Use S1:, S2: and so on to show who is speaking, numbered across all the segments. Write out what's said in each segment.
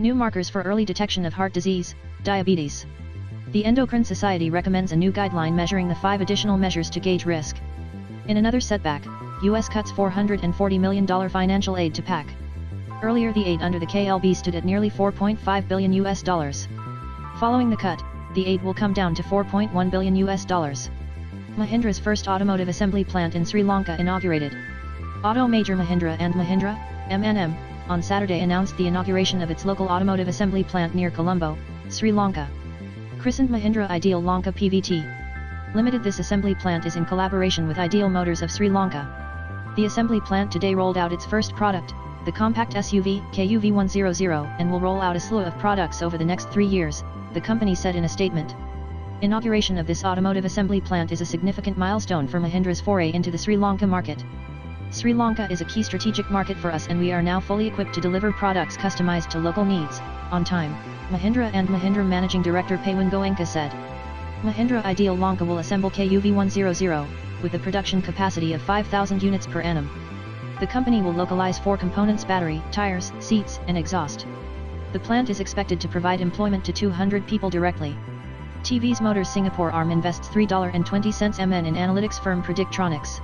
S1: New markers for early detection of heart disease, diabetes. The Endocrine Society recommends a new guideline measuring the 5 additional measures to gauge risk. In another setback, US cuts $440 million financial aid to PAC. Earlier the aid under the KLB stood at nearly $4.5 billion US dollars. Following the cut, the aid will come down to $4.1 billion US dollars. Mahindra's first automotive assembly plant in Sri Lanka inaugurated. Auto major Mahindra and Mahindra, M&M, on Saturday announced the inauguration of its local automotive assembly plant near Colombo, Sri Lanka. Christened Mahindra Ideal Lanka PVT Limited, this assembly plant is in collaboration with Ideal Motors of Sri Lanka. The assembly plant today rolled out its first product, the compact SUV KUV100, and will roll out a slew of products over the next 3 years, the company said in a statement. Inauguration of this automotive assembly plant is a significant milestone for Mahindra's foray into the Sri Lanka market. Sri Lanka is a key strategic market for us, and we are now fully equipped to deliver products customized to local needs, on time, Mahindra and Mahindra Managing Director Pawan Goenka said. Mahindra Ideal Lanka will assemble KUV100, with a production capacity of 5,000 units per annum. The company will localize 4 components: battery, tires, seats, and exhaust. The plant is expected to provide employment to 200 people directly. TVS Motors Singapore arm invests $3.20 million in analytics firm Predictronics.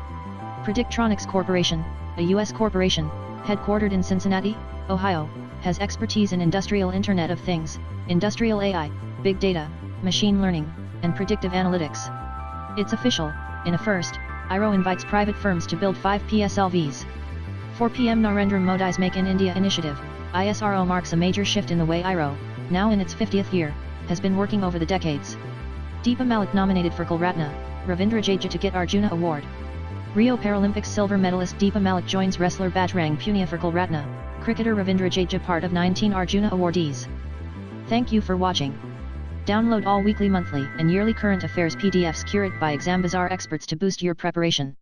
S1: Predictronics Corporation, a U.S. corporation, headquartered in Cincinnati, Ohio, has expertise in industrial Internet of Things, industrial AI, big data, machine learning, and predictive analytics. It's official, in a first, Isro invites private firms to build 5 PSLVs. 4 PM Narendra Modi's Make in India initiative, ISRO, marks a major shift in the way Isro, now in its 50th year, has been working over the decades. Deepa Malik nominated for Khel Ratna, Ravindra Jadeja to get Arjuna award. Rio Paralympics silver medalist Deepa Malik joins wrestler Bajrang Punia for Khel Ratna, cricketer Ravindra Jadeja part of 19 Arjuna awardees. Thank you for watching. Download all weekly, monthly, and yearly current affairs PDFs curated by Exam Bazaar experts to boost your preparation.